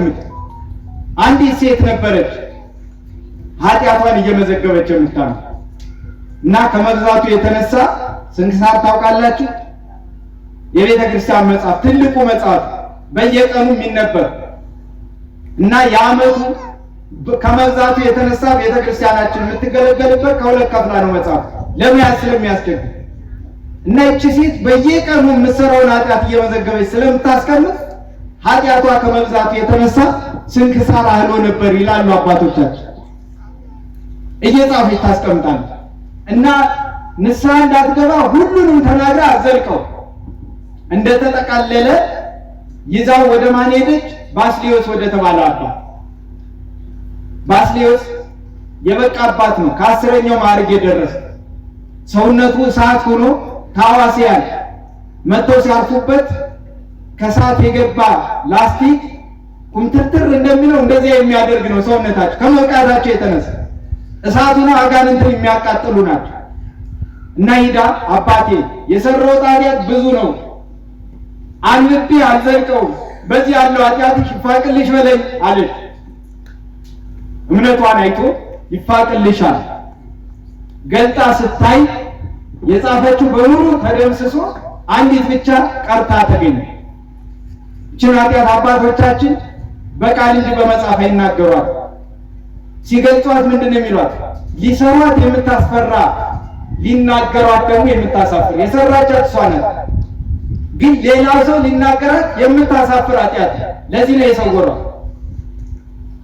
አስቀምጥ። አንዲት ሴት ነበረች ኃጢአቷን እየመዘገበች የምታነብ እና ከመብዛቱ የተነሳ ስንክሳር ታውቃላችሁ? የቤተ ክርስቲያን መጽሐፍ ትልቁ መጽሐፍ በየቀኑ የሚነበብ እና የዓመቱ ከመብዛቱ የተነሳ ቤተ ክርስቲያናችን የምትገለገልበት ከሁለት ከፍላ ነው መጽሐፍ ለመያዝ ስለሚያስቸግር እና እቺ ሴት በየቀኑ የምትሰራውን ኃጢአት እየመዘገበች ስለምታስቀምጥ ኃጢአቷ ከመብዛቱ የተነሳ ስንክሳር አህሎ ነበር ይላሉ አባቶቻችን። እየጻፈች ታስቀምጣለች እና ንስሐ እንዳትገባ ሁሉንም ተናግራ አዘልቀው እንደተጠቃለለ ይዛው ወደ ማን ሄደች? ባስልዮስ ወደ ተባለ አባት። ባስልዮስ የበቃ አባት ነው። ከ10ኛው ማዕረግ የደረሰ ሰውነቱ እሳት ሆኖ ታዋሲያን መጥተው ሲያርፉበት ከእሳት የገባ ላስቲክ ቁምትርትር እንደሚለው እንደዚያ የሚያደርግ ነው ሰውነታቸው ከመቃታቸው የተነሳ እሳቱና አጋንንትን የሚያቃጥሉ ናቸው። እና ሂዳ አባቴ የሰራው ኃጢአት ብዙ ነው፣ አንብቤ አልዘልቀውም፣ በዚህ ያለው ኃጢአትሽ ይፋቅልሽ በለኝ አለች። እምነቷን አይቶ ይፋቅልሻል። ገልጣ ስታይ የጻፈችው በሙሉ ተደምስሶ አንዲት ብቻ ቀርታ ተገኘ። ይህችን ኃጢአት አባቶቻችን በቃል እንጂ በመጽሐፍ አይናገሯት። ሲገልጿት ምንድን ነው የሚሏት? ሊሰሯት የምታስፈራ ሊናገሯት ደግሞ የምታሳፍር። የሰራቻት እሷ ናት፣ ግን ሌላው ሰው ሊናገራት የምታሳፍር ኃጢአት። ለዚህ ነው የሰወሯት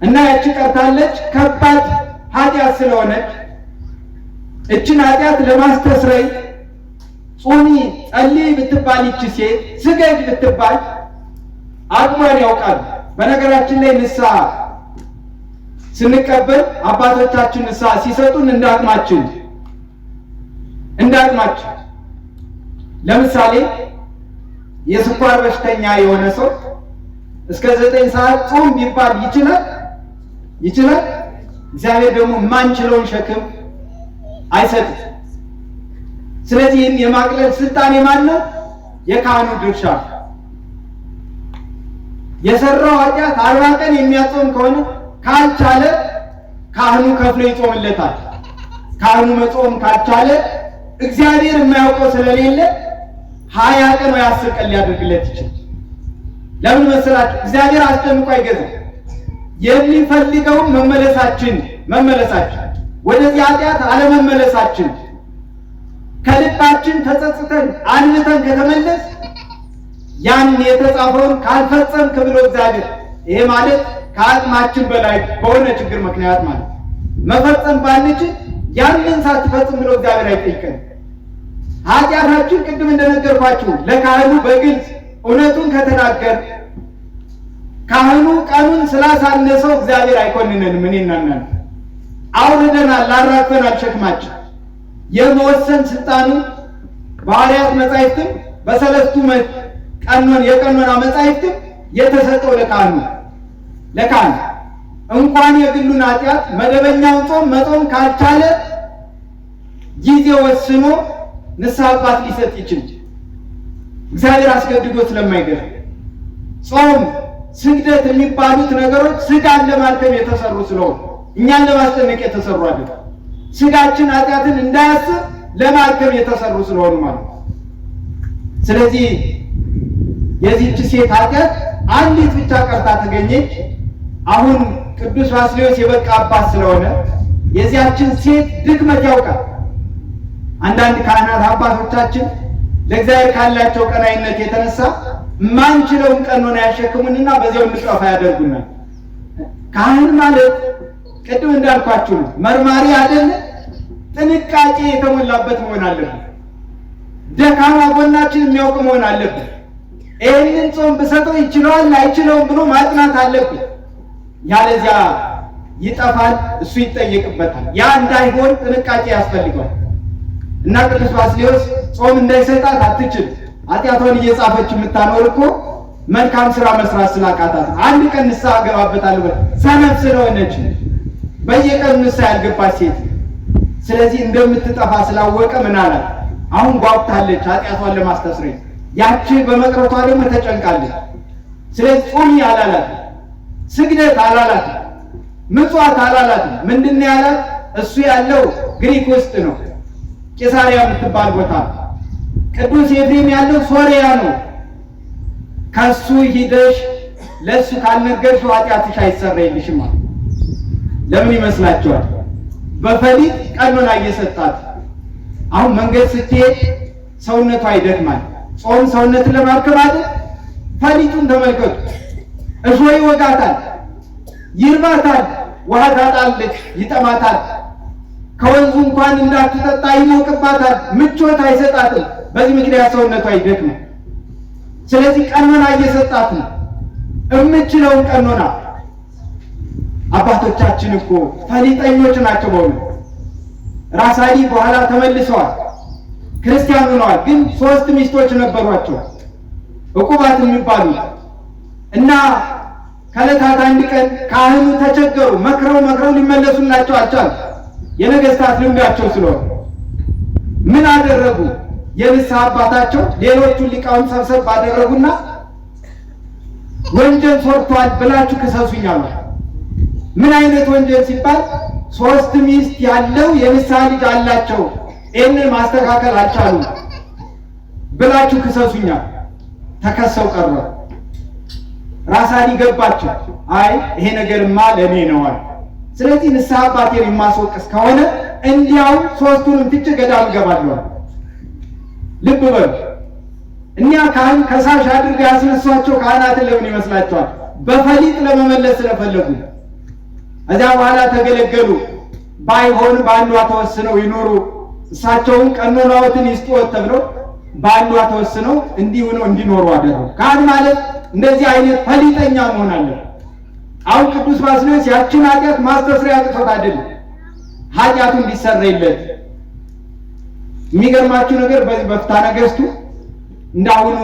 እና ያቺ ቀርታለች። ከባድ ኃጢአት ስለሆነች እችን ኃጢአት ለማስተስረይ ጾሚ ጸልይ ብትባል ይቺ ሴት ስገድ ብትባል አቅሟን ያውቃል። በነገራችን ላይ ንስሐ ስንቀበል አባቶቻችን ንስሐ ሲሰጡን እንዳቅማችን ለምሳሌ የስኳር በሽተኛ የሆነ ሰው እስከ 9 ሰዓት ጾም ቢባል ይችላል። እግዚአብሔር ደግሞ የማንችለውን ሸክም አይሰጥም። ስለዚህ ይህን የማቅለል ስልጣን የማን ነው? የካህኑ ድርሻ። የሰራው ኃጢአት 40 ቀን የሚያጾም ከሆነ ካልቻለ ካህኑ ከፍሎ ይጾምለታል። ካህኑ መጾም ካልቻለ እግዚአብሔር የማያውቀው ስለሌለ 20 ቀን ወይ 10 ቀን ሊያደርግለት ይችላል። ለምን መሰላችሁ? እግዚአብሔር አስጨንቆ አይገዛም። የሚፈልገው መመለሳችን ወደዚህ ኃጢአት አለመመለሳችን፣ ከልባችን ተጸጽተን አንተን ከተመለስ ያን የተጻፈውን ካልፈጸምክ ብሎ እግዚአብሔር፣ ይሄ ማለት ከአቅማችን በላይ በሆነ ችግር ምክንያት ማለት መፈጸም ባንችል ያንን ሳትፈጽም ብሎ እግዚአብሔር አይጠይቀን። ኃጢአታችን ቅድም እንደነገርኳችሁ ለካህኑ በግልጽ እውነቱን ከተናገር ካህኑ ቀኑን ስላሳነሰው እግዚአብሔር አይኮንነንም። እኔና እናንተ አውርደናል፣ ላራግፈናል ሸክማችን። የመወሰን ስልጣኑ በሐዋርያት መጻሕፍትም በሰለስቱ የቀኖና መጻሕፍትም የተሰጠው ለካህኑ እንኳን የግሉን ኃጢአት መደበኛውን ጾም መጾም ካልቻለ ጊዜ ወስኖ ንስሐ አባት ሊሰጥ ይችላል። እግዚአብሔር አስገድዶ ስለማይገዛ ጾም፣ ስግደት የሚባሉት ነገሮች ስጋን ለማድከም የተሰሩ ስለሆኑ እኛን ለማስጨነቅ የተሰሩ አይደለም። ስጋችን ኃጢአትን እንዳያስብ ለማድከም የተሰሩ ስለሆኑ ማለት ነው። ስለዚህ የዚህች ሴት ኃጢአት አንዲት ብቻ ቀርታ ተገኘች። አሁን ቅዱስ ባስልዮስ የበቃ አባት ስለሆነ የዚያችን ሴት ድክመት ያውቃል። አንዳንድ ካህናት አባቶቻችን ለእግዚአብሔር ካላቸው ቀናይነት የተነሳ ማንችለውን ቀኖና ያሸክሙንና በዚያው እንጠፋ ያደርጉናል። ካህን ማለት ቅድም እንዳልኳችሁ ነው፣ መርማሪ አይደለ? ጥንቃቄ የተሞላበት መሆን አለበት። ደካማ ጎናችን የሚያውቅ መሆን አለበት። ይህንን ጾም ብሰጠው ይችለዋል አይችለውም ብሎ ማጥናት አለበት። ያለዚያ ይጠፋል፣ እሱ ይጠየቅበታል። ያ እንዳይሆን ጥንቃቄ ያስፈልጋል። እና ቅዱስ ባስልዮስ ጾም እንዳይሰጣት አትችል። ኃጢአቷን እየጻፈች የምታኖር እኮ መልካም ስራ መስራት ስላቃታት አንድ ቀን ንስሐ ገባበታለሁ ሰነፍ ስለሆነች በየቀኑ ንስሐ ያልገባች ሴት። ስለዚህ እንደምትጠፋ ስላወቀ ምን አላት? አሁን ጓጉታለች ኃጢአቷን ለማስተስረይ። ያቺ በመቅረቷ ደግሞ ተጨንቃለች። ስለዚህ ጾሚ አላላት። ስግደት አላላት፣ ምጽዋት አላላት። ምንድነው ያላት? እሱ ያለው ግሪክ ውስጥ ነው፣ ቂሳሪያ የምትባል ቦታ። ቅዱስ ኤፍሬም ያለው ሶሪያ ነው። ከሱ ሂደሽ ለሱ ካልነገርሽ ኃጢአትሽ አይሰረይልሽም። ለምን ይመስላችኋል? በፈሊጥ ቀኖና እየሰጣት። አሁን መንገድ ስትሄድ ሰውነቷ ይደክማል። ጾም ሰውነትን ለማርከም አይደል? ፈሊጡን ተመልከቱ። እሾህ ይወጋታል፣ ይርባታል፣ ውሃ ታጣለች፣ ይጠማታል። ከወንዙ እንኳን እንዳትጠጣ ይሞቅባታል፣ ምቾት አይሰጣትም። በዚህ ምክንያት ሰውነቷ ይደክማል። ስለዚህ ቀኖና እየሰጣት ነው፣ የምችለውን ቀኖና። አባቶቻችን እኮ ፈሊጠኞች ናቸው። በእውነት ራስ አሊ በኋላ ተመልሰዋል፣ ክርስቲያን ሆነዋል። ግን 3 ሚስቶች ነበሯቸው ዕቁባት የሚባሉ እና ከዕለታት አንድ ቀን ካህኑ ተቸገሩ። መክረው ሊመለሱላቸው አልቻሉም። የነገስታት ልምዳቸው ስለሆነ ምን አደረጉ? የንስሐ አባታቸው ሌሎቹን ሊቃውንት ሰብሰብ ባደረጉና ወንጀል ሰርቷል ብላችሁ ክሰሱኝ አሉ። ምን አይነት ወንጀል ሲባል 3 ሚስት ያለው የንስሐ ልጅ አላቸው፣ ይህንን ማስተካከል አልቻሉም ብላችሁ ክሰሱኝ አሉ። ተከሰው ቀሩ። ራስ አሊ ገባቸው። አይ ይሄ ነገርማ ለኔ ነው አሉ። ስለዚህ ንስሐ አባቴን የማስወቅስ ከሆነ እንዲያው 3ቱንም ትቼ ገዳም እገባለሁ። ልብ በሉ። እኛ ካህን ከሳሽ አድርገው ያስነሷቸው ካህናትን ለምን ይመስላችኋል? በፈሊጥ ለመመለስ ስለፈለጉ። እዚያ በኋላ ተገለገሉ። ባይሆን በአንዷ ተወስነው ይኖሩ፣ እሳቸውን ቀኖናዎትን ይስጡት ተብለው በአንዷ ተወስነው እንዲሁ ነው እንዲኖሩ አደረጉ። ካህን ማለት እንደዚህ አይነት ፈሊጠኛ መሆን አለበት። አሁን ቅዱስ ባስልዮስ ያችን ኃጢአት ማስተስሪያ አቅቶት አይደለም፣ ኃጢአቱ እንዲሰረይለት። የሚገርማችሁ ነገር በዚህ በፍትሐ ነገሥቱ እንዳሁኑ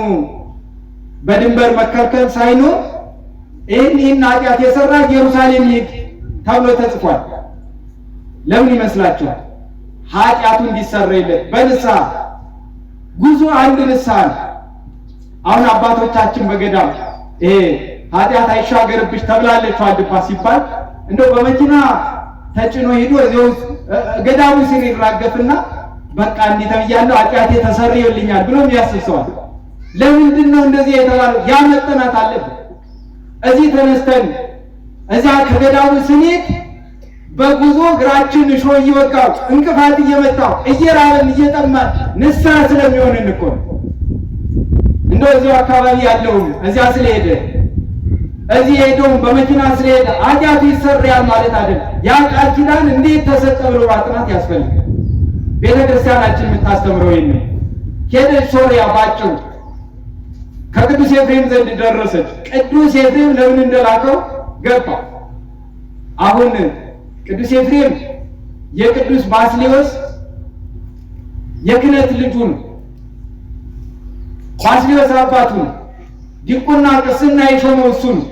በድንበር መከልከል ሳይኖር ይህን ኃጢአት የሰራ ኢየሩሳሌም ይሄድ ተብሎ ተጽፏል። ለምን ይመስላችኋል? ኃጢአቱ እንዲሰረይለት በንስሐ ጉዞ አንድ ንስሐ ነው። አሁን አባቶቻችን በገዳም ይሄ ኃጢአት አይሻገርብሽ ተብላለች ዋልድባ ሲባል እንደው በመኪና ተጭኖ ሄዶ እዚሁ ገዳሙ ሲል ይራገፍና በቃ እንዲህ ተብያለሁ ኃጢአቴ ተሰርዮልኛል ብሎም ያስብሰዋል። ለምንድን ነው እንደዚህ የተባለው? ያ መጠናት አለበት። እዚህ ተነስተን እዚያ ከገዳሙ ስንሄድ በጉዞ እግራችን እሾህ እየወጋው እንቅፋት እየመታው እየራበን እየጠማን ንስሐ ስለሚሆንን እኮ እንደው እዚሁ አካባቢ ያለውም እዚያ ስለሄደ እዚህ ሄደውም በመኪና ስለሄደ ኃጢአቱ ይሰረያል ማለት አይደለም። ያ ቃል ኪዳን እንዴት ተሰጠ ብሎ ማጥናት ያስፈልጋል። ቤተ ክርስቲያናችን የምታስተምረው ይሄን ነው። ሄደች ሶሪያ ባጭሩ ከቅዱስ ኤፍሬም ዘንድ ደረሰች። ቅዱስ ኤፍሬም ለምን እንደላከው ገባ። አሁን ቅዱስ ኤፍሬም የቅዱስ ባስልዮስ የክህነት ልጁ ነው። ባስልዮስ አባቱ ነው። ዲቁና ቅስና የሾመው እሱ ነው።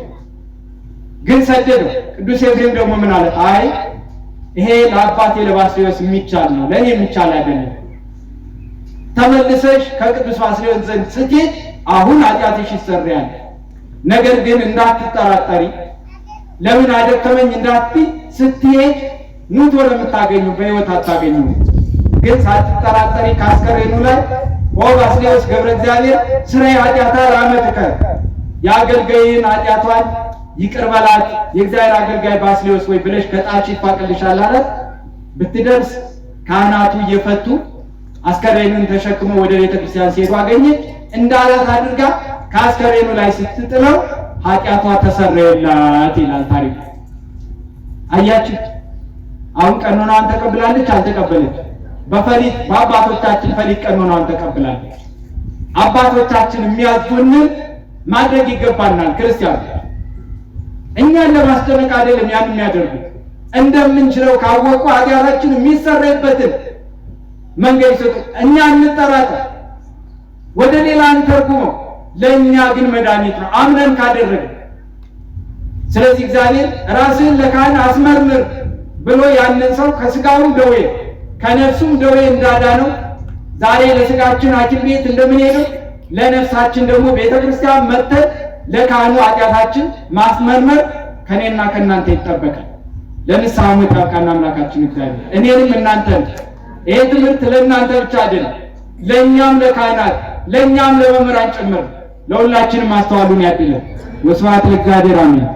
ግን ሰደደው። ቅዱስ ኤፍሬም ደግሞ ምን አለ? አይ ይሄ ለአባቴ ለባስልዮስ የሚቻል ነው፣ ለእኔ የሚቻል አይደለም። ተመልሰሽ ከቅዱስ ባስልዮስ ዘንድ ስትሄድ አሁን ኃጢአትሽ ይሰረያል። ነገር ግን እንዳትጠራጠሪ፣ ለምን አደከመኝ እንዳትይ፣ ስትሄድ ሙቶ ለምታገኙ በሕይወት አታገኙ። ግን ሳትጠራጠሪ ካስከሬኑ ላይ ባስልዮስ ገብረ እግዚአብሔር ስራዬ ኃጢአታ ለአመትከ የአገልጋይን ኃጢአቷን ይቅር በላት የእግዚአብሔር አገልጋይ ባስልዮስ ወይ ብለሽ ከጣልሽ ይፋቅልሻል አላት። ብትደርስ ካህናቱ እየፈቱ አስከሬኑን ተሸክመው ወደ ቤተ ክርስቲያን ሲሄዱ አገኘች። እንዳላት አድርጋ ከአስከሬኑ ላይ ስትጥለው ኃጢአቷ ተሰረየላት ይላል ታሪክ። አያችሁ፣ አሁን ቀኖናዋን ተቀብላለች አልተቀበለች? በፈሊጥ በአባቶቻችን ፈሊጥ ቀኖናዋን ተቀብላለች። አባቶቻችን የሚያዙንን ማድረግ ይገባናል። ክርስቲያን እኛን ለማስጨነቅ አይደለም ያን የሚያደርጉት። እንደምንችለው ካወቁ ኃጢአታችን የሚሰረይበትን መንገድ ይሰጡ። እኛ እንጠራጠር፣ ወደ ሌላ እንተርጉመው። ለእኛ ግን መድኃኒት ነው አምነን ካደረግን። ስለዚህ እግዚአብሔር ራስህን ለካህን አስመርምር ብሎ ያንን ሰው ከስጋውም ደዌ ከነፍሱም ደዌ እንዳዳነው ዛሬ ለስጋችን ሐኪም ቤት እንደምንሄደው ለነፍሳችን ደግሞ ቤተ ክርስቲያን መጥተን ለካህኑ ኃጢአታችን ማስመርመር ከኔና ከናንተ ይጠበቃል። ለንስሐ ሞት ያብቃን አምላካችን እግዚአብሔር። እኔንም እናንተን ይሄ ትምህርት ለእናንተ ብቻ አይደለም፣ ለእኛም ለካህናት ለእኛም ለመምህራን ጭምር ለሁላችንም ማስተዋሉን ያድለን። ወስብሐት ለእግዚአብሔር አሜን።